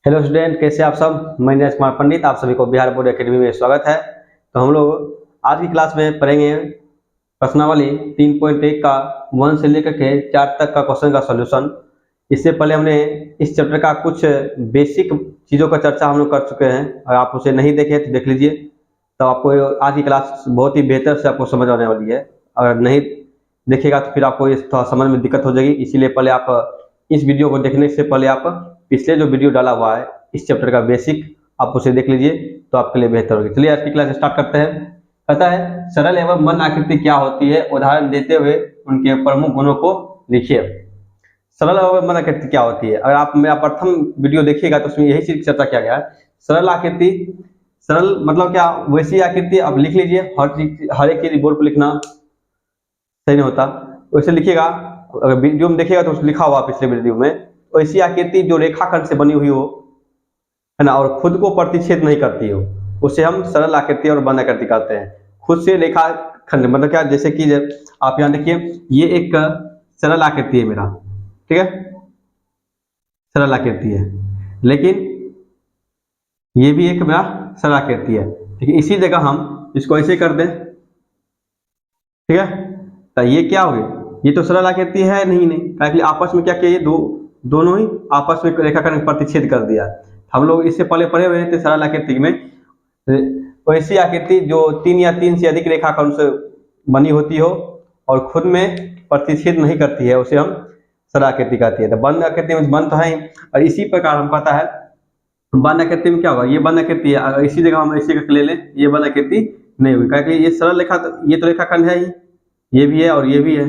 Hello student, कैसे आप सब। मैं नीरज कुमार पंडित, आप सभी को बिहार बोर्ड एकेडमी में स्वागत है। तो हम लोग आज की क्लास में पढ़ेंगे प्रश्नावली 3.1 का 1 से लेकर के 4 तक का क्वेश्चन का सॉल्यूशन। इससे पहले हमने इस चैप्टर का कुछ बेसिक चीज़ों का चर्चा हम लोग कर चुके हैं, और आप उसे नहीं देखे तो देख लीजिए। तो आपको आज की क्लास बहुत ही बेहतर से आपको समझ आने वाली है। अगर नहीं देखेगा तो फिर आपको इस थोड़ा समझ में दिक्कत हो जाएगी, इसीलिए पहले आप इस वीडियो को देखने से पहले आप पिछले जो वीडियो डाला हुआ है इस चैप्टर का बेसिक, आप उसे देख लीजिए तो आपके लिए बेहतर होगी। चलिए आज की क्लास स्टार्ट करते हैं। कहता है सरल एवं मन आकृति क्या होती है, उदाहरण देते हुए उनके प्रमुख गुणों को लिखिए। सरल एवं मन आकृति क्या होती है, अगर आप मेरा प्रथम वीडियो देखिएगा तो उसमें यही चीज चर्चा किया गया है। सरल आकृति, सरल मतलब क्या, वैसी आकृति आप लिख लीजिए। हर एक चीज बोर्ड पर लिखना सही नहीं होता, वैसे लिखिएगा। अगर वीडियो में देखिएगा तो लिखा हुआ पिछले वीडियो में, ऐसी आकृति जो रेखाखंड से बनी हुई हो, है ना, और खुद को प्रतिच्छेद नहीं करती हो, उसे हम सरल आकृति और बंद आकृति कहते हैं। खुद से रेखाखंड मतलब क्या, जैसे कि आप यहाँ देखिए, ये एक सरल आकृति है मेरा, ठीक है, सरल आकृति है, लेकिन ये भी एक मेरा सरल आकृति है। लेकिन इसी जगह हम इसको ऐसे कर दें, ठीक है, तो ये क्या हो गई, ये तो सरल आकृति है नहीं, क्योंकि आपस में क्या किया, ये दोनों ही आपस में रेखाखंड प्रतिच्छेद कर दिया। हम लोग इससे पहले पढ़े हुए थे सरल आकृति में, वैसी आकृति जो 3 या 3 से अधिक रेखाखंड से बनी होती हो और खुद में प्रतिच्छेद नहीं करती है, उसे हम सरल आकृति कहती है। तो बंद आकृति में बंद तो है ही, और इसी प्रकार हम कहता है बंद आकृति में क्या होगा, ये बंद आकृति है, अगर इसी जगह हम ऐसे करके ले लें, ये बंद आकृति नहीं हुई, क्योंकि ये सरल रेखा, ये तो रेखाखंड है ही, ये भी है और ये भी है,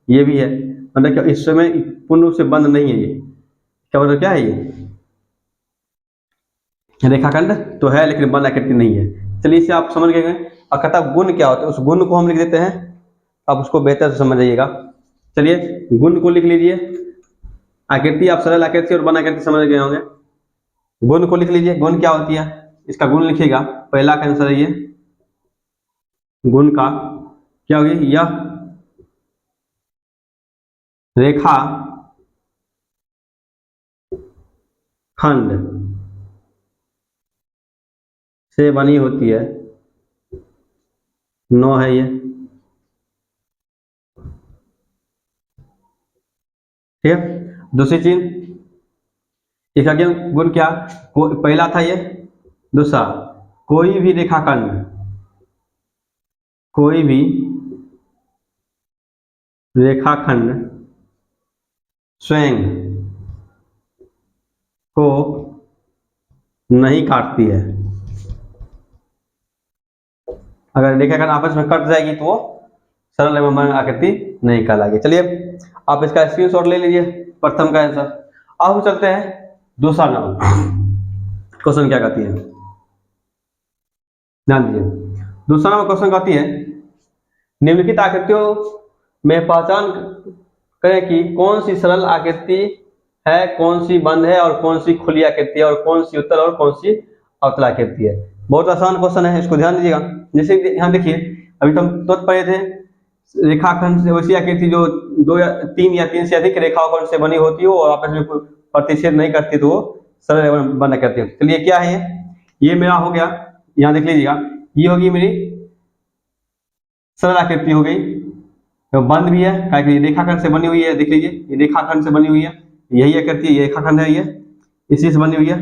ये भी है, मतलब क्या इस समय पूर्ण रूप से बंद नहीं है। ये क्या मतलब क्या है, ये रेखाखंड तो है लेकिन बंद आकृति नहीं है। चलिए इसे आप समझ गए। और कहता गुण क्या होता है, उस गुण को हम लिख देते हैं, आप उसको बेहतर से समझ जाइएगा। चलिए गुण को लिख लीजिए। आकृति आप सरल आकृति और बंद आकृति समझ गए होंगे, गुण को लिख लीजिए। गुण क्या होती है, इसका गुण लिखिएगा। पहला का आंसर है ये, गुण का क्या होगी, यह रेखा खंड से बनी होती है, 9 है ये, ठीक है। दूसरी चीज, इसका क्या गुण, क्या पहला था ये, दूसरा कोई भी रेखाखंड, कोई भी रेखाखंड स्वयं को नहीं काटती है। अगर रेखाखंड आपस में कट जाएगी तो वो सरल एवं बंद आकृति नहीं कहलाएगी। चलिए आप इसका स्क्रीनशॉट ले लीजिए, प्रथम का आंसर। अब हम चलते हैं दूसरा नंबर क्वेश्चन, क्या कहती है, ध्यान दीजिए। दूसरा नंबर क्वेश्चन कहती है निम्नलिखित आकृतियों में पहचान करें कि कौन सी सरल आकृति है, कौन सी बंद है, और कौन सी खुली आकृति है, और कौन सी उत्तल और कौन सी अवतल आकृति है। बहुत आसान क्वेश्चन है, इसको ध्यान दीजिएगा। जैसे यहाँ देखिए, अभी तो हम तुरंत पढ़े थे, रेखाखंड से वैसी आकृति जो 2 या 3 या 3 से अधिक रेखाखंड से बनी होती हो और आपस में प्रतिच्छेद नहीं करती तो वो सरल एवं बंद आकृति होती है। चलिए क्या है ये मेरा हो गया, यहाँ देख लीजिएगा, ये होगी मेरी सरल आकृति हो गई, तो बंद भी है क्योंकि रेखाखंड से बनी हुई है। देख लीजिए, ये रेखाखंड से बनी हुई है, यही आकृति, ये रेखाखंड है, ये इसी से बनी हुई है।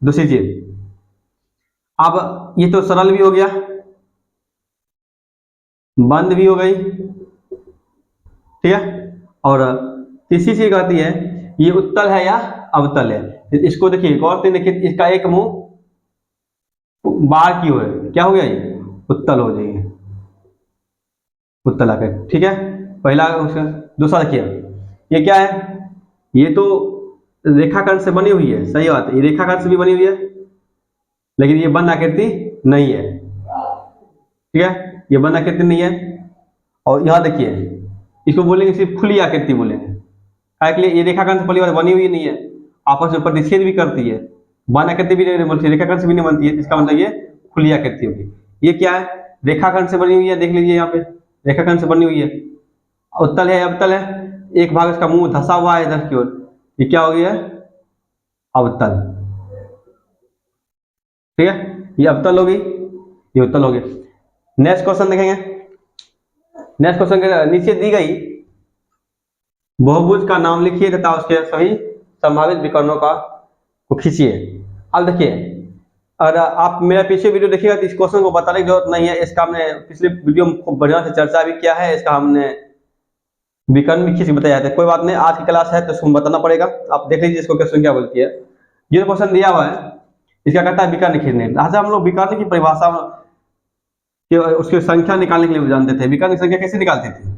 दूसरी चीज, अब ये तो सरल भी हो गया, बंद भी हो गई, ठीक है। और तीसरी चीज कहती है ये उत्तल है या अवतल है। इसको देखिए गौर से देखिए, इसका एक मुंह बाहर की ओर है, क्या हो गया, ये उत्तल हो जाएगी, उत्तल आकृति, ठीक है। पहला उसका। दूसरा देखिए, ये क्या है, ये तो रेखाखंड से बनी हुई है, सही बात है, ये रेखाखंड से भी बनी हुई है, लेकिन ये बंद आकृति नहीं है, ठीक है, ये बंद आकृति नहीं है। और यहाँ देखिए, इसको बोलेंगे सिर्फ खुली आकृति बोलेंगे, के लिए ये रेखाखंड से बनी हुई नहीं है, आपस में प्रतिच्छेद भी करती है, बंद आकृति भी नहीं बनती, रेखाखंड से भी नहीं बनती है, इसका मतलब ये खुली आकृति होगी। ये क्या है, रेखाखंड से बनी हुई है, देख लीजिए यहाँ पे रेखाखंड से बनी हुई है। उत्तल है अवतल है, एक भाग इसका मुंह धसा हुआ है इधर की ओर, ये क्या हो गया, अवतल, ठीक है, ये अवतल होगी, ये उत्तल होगी। नेक्स्ट क्वेश्चन देखेंगे। नेक्स्ट क्वेश्चन के नीचे दी गई बहुभुज का नाम लिखिए तथा उसके सभी संभावित विकर्णों का को खींचिए। अब देखिए, अगर आप मेरा पीछे वीडियो देखिएगा तो इस क्वेश्चन को बताने की जरूरत नहीं है, इसका हमने पिछले वीडियो में खूब बढ़िया से चर्चा भी किया है, इसका हमने विकर्ण भी खींच के बताया था। कोई बात नहीं, आज की क्लास है तो इसको बताना पड़ेगा। आप देख लीजिए इसको क्वेश्चन क्या बोलती है। ये क्वेश्चन दिया हुआ है, इसका कहता है विकर्ण खींचने। आज हम लोग विकर्ण की परिभाषा कि उसकी संख्या निकालने के लिए जानते थे। विकर्ण की संख्या कैसे निकालते थे?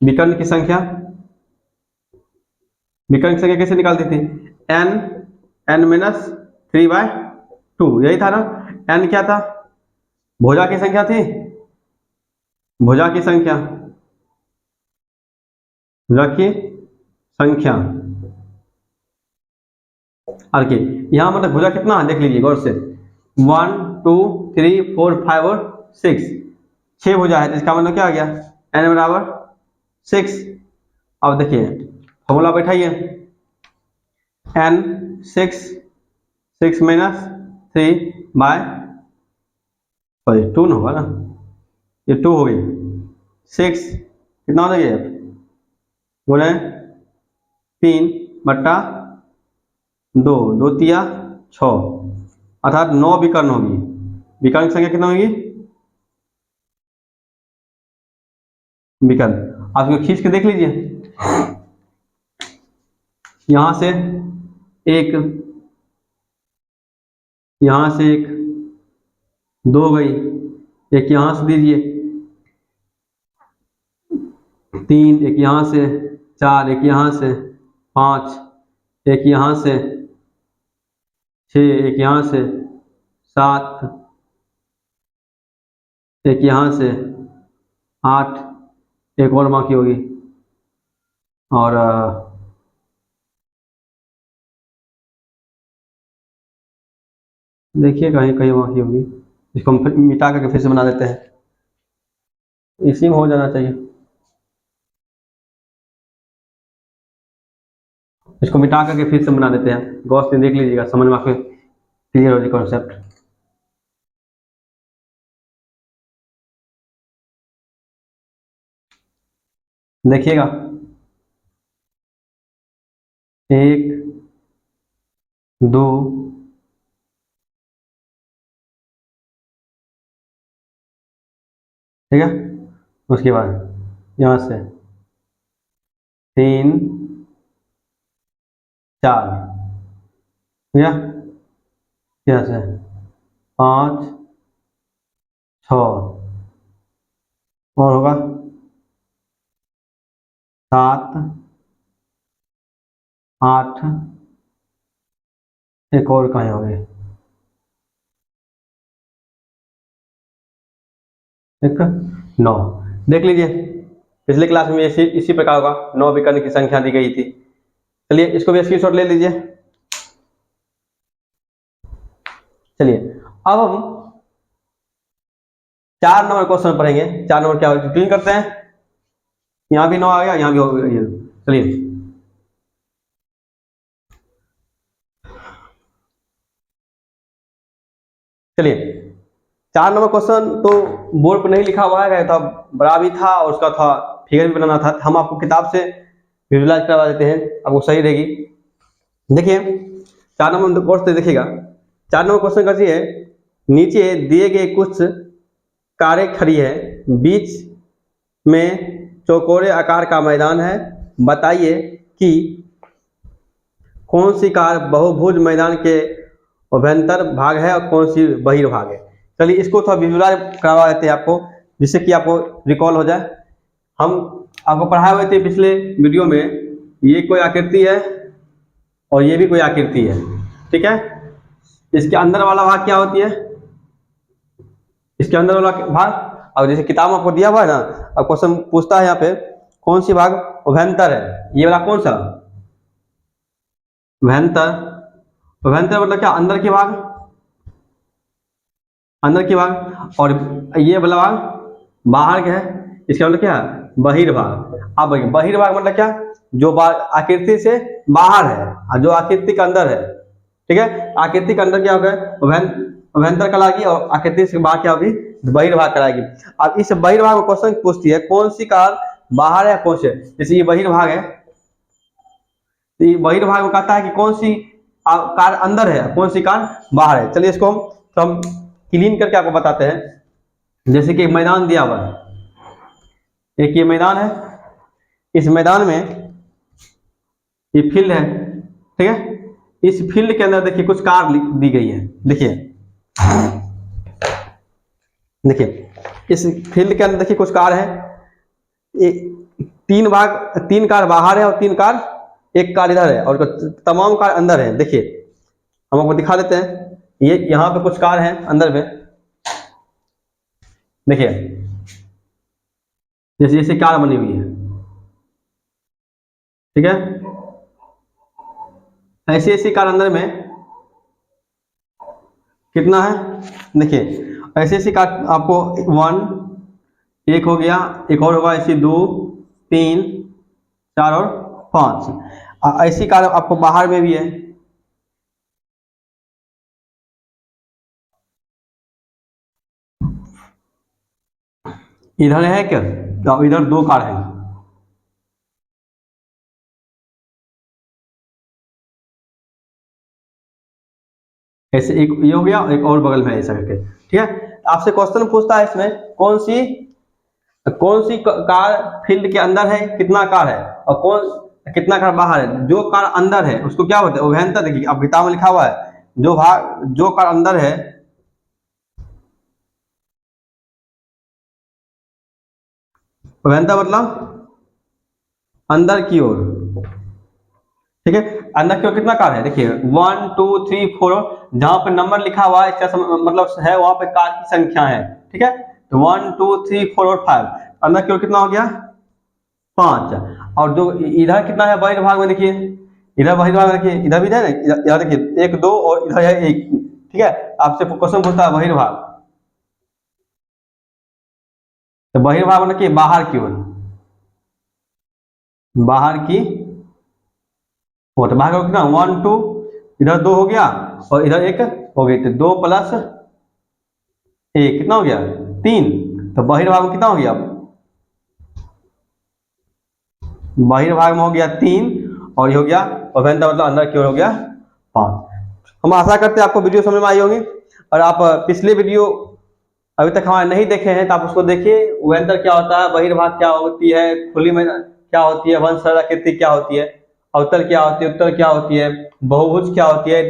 विकर्ण की संख्या, विकर्ण की संख्या कैसे निकालती थी? n माइनस 3/2, यही था ना। n क्या था? भुजा की संख्या थी, भुजा की संख्या, भुजा की संख्या। और यहां मतलब भुजा कितना है देख लीजिए गौर से, 1 2 3 4 5 और 6, 6 भुजा है, तो इसका मतलब क्या आ गया? n बराबर 6। अब देखिए फॉर्मूला बैठाइए, n 6 माइनस 2 ना होगा ना, ये 2 हो गई। 6 कितना हो जाएगा? बोले 3/2, 2 तिया 6, अर्थात 9 विकर्ण होगी। विकर्ण की संख्या कितना होगी? विकर्ण आप इसको खींच के देख लीजिए, यहां से एक, यहां से एक, 2 गई, एक यहां से दीजिए 3, एक यहां से 4, एक यहां से 5, एक यहां से 6, एक यहां से 7, एक यहां से 8, एक और बाकी होगी, और देखिए कहीं कहीं बाकी होगी। इसको हम मिटा करके फिर से बना देते हैं, इसी में हो जाना चाहिए। इसको मिटा करके फिर से बना देते हैं, गौर से देख लीजिएगा, समझ में आपको क्लियर हो जाए कॉन्सेप्ट। देखिएगा 1 2 ठीक है, उसके बाद यहाँ से 3 4, ठीक है, यहाँ से 5 6, और होगा 7 8, एक और कहीं हो गए, एक 9। देख लीजिए पिछले क्लास में इसी प्रकार होगा, 9 विकर्ण की संख्या दी गई थी। चलिए इसको भी स्क्रीनशॉट ले लीजिए। चलिए अब हम 4 नंबर क्वेश्चन पढ़ेंगे। 4 नंबर क्या होगा, क्लीन करते हैं। यहां भी 9 आ गया, यहां भी हो गया। चलिए चलिए 4 नंबर क्वेश्चन तो बोर्ड पर नहीं लिखा हुआ है, था बड़ा भी था और उसका था फिगर भी बनाना था। हम आपको किताब से विजुअलाइज करवा देते हैं, आपको सही रहेगी। देखिए 4 नंबर कोर्स से देखिएगा, 4 नंबर क्वेश्चन का है, नीचे दिए गए कुछ कारें खड़ी है, बीच में चौकोरे आकार का मैदान है, बताइए कि कौन सी कार बहुभुज मैदान के अभ्यंतर भाग है और कौन सी बहिर्भाग है। चलिए इसको थोड़ा विजुअलाइज करवा देते हैं आपको, जिससे कि आपको रिकॉल हो जाए। हम आपको पढ़ाए हुए थे पिछले वीडियो में, ये कोई आकृति है और ये भी कोई आकृति है, ठीक है। इसके अंदर वाला भाग क्या होती है, इसके अंदर वाला भाग, और जैसे किताब में आपको दिया हुआ है ना, अब क्वेश्चन पूछता है यहाँ पे कौन सी भाग अभ्यंतर है, ये वाला कौन सा अभ्यंतर। अभ्यंतर मतलब क्या, अंदर की भाग, अंदर की भाग, और ये वाला भाग बाहर के है, इसका मतलब क्या है बहिर्भाग। अब बहिर्भाग मतलब क्या, जो आकृति से बाहर है और जो आकृति के अंदर है, ठीक है। आकृति के अंदर क्या हो गया अभ्यंतर कहलाएगी और आकृति से बाहर क्या होगी, बहिर्भाग कहलाएगी। अब इस बहिर्भाग में क्वेश्चन पूछती है कौन सी कार बाहर है कौन से, जैसे ये बहिर्भाग है, तो ये बहिर्भाग में कहता है कि कौन सी कार अंदर है कौन सी कार बाहर है। चलिए इसको हम क्लीन करके आपको बताते हैं। जैसे कि मैदान दिया हुआ है, एक ये मैदान है, इस मैदान में ये फील्ड है, ठीक है। इस फील्ड के अंदर देखिए कुछ कार दी गई है, देखिए देखिए इस फील्ड के अंदर देखिए कुछ कार है, तीन कार बाहर है और 3 कार, एक कार इधर है और तमाम कार अंदर है। देखिए हम आपको दिखा देते हैं, ये यहाँ पे कुछ कार हैं अंदर में, देखिए जैसे जैसे कार बनी हुई है, ठीक है। ऐसी ऐसी कार अंदर में कितना है, देखिए ऐसी ऐसी कार आपको 1 एक हो गया, एक और होगा, ऐसी 2 3 4 और 5। ऐसी कार आपको बाहर में भी है, इधर है क्या, तो इधर 2 कार है, ऐसे एक ये हो गया, एक और बगल में ऐसा करके, ठीक है। आपसे क्वेश्चन पूछता है इसमें कौन सी कार फील्ड के अंदर है, कितना कार है, और कितना कार बाहर है। जो कार अंदर है उसको क्या बोलते हैं, अभ्यंतर। देखिए अब किताब में लिखा हुआ है जो कार अंदर है, अभ्यंतर मतलब अंदर की ओर, ठीक है। अंदर की ओर कितना कार है, देखिए 1 2 3 4, जहां पर नंबर लिखा हुआ है इसका मतलब है वहां पे कार की संख्या है, ठीक है। तो 1 2 3 4 और 5, अंदर की ओर कितना हो गया 5। और जो इधर कितना है बहिर्भाग में, देखिए इधर बहिर्भाग में देखिए, इधर भी है ना, इधर देखिए 1 2 और इधर है 1, ठीक है। आपसे क्वेश्चन पूछता है बहिर्भाग, तो बहिर्भाग मतलब कि बाहर की ओर, बाहर की तो बाहर का कितना 1 2, इधर 2 हो गया और इधर 1 हो गई, तो 2 + 1 कितना हो गया 3। तो बहिर्भाग में कितना हो गया, बहिर्भाग में हो गया 3 और ये हो गया अभ्यंतर मतलब अंदर की ओर हो गया 5। हम आशा करते हैं आपको वीडियो समझ में आई होगी, और आप पिछले वीडियो अभी तक हमारे नहीं देखे हैं तो आप उसको देखिए। अभ्यंतर क्या होता है, बहिर्भाग क्या होती है, खुली में क्या होती है, वंशराकृति क्या होती है, अवतल क्या होती है, उत्तल क्या होती है, बहुभुज क्या होती है,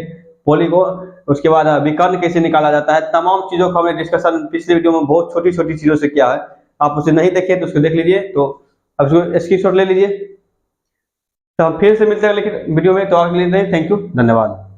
पॉलीगोन, उसके बाद विकर्ण कैसे निकाला जाता है, तमाम चीजों का हमने डिस्कशन पिछले वीडियो में बहुत छोटी छोटी चीजों से किया है। आप उसे नहीं देखे तो उसको देख लीजिए, तो अब उसको स्क्रीनशॉट ले लीजिए। तो हम फिर से मिलते हैं लेकिन वीडियो में, तो आज के लिए थैंक यू, धन्यवाद।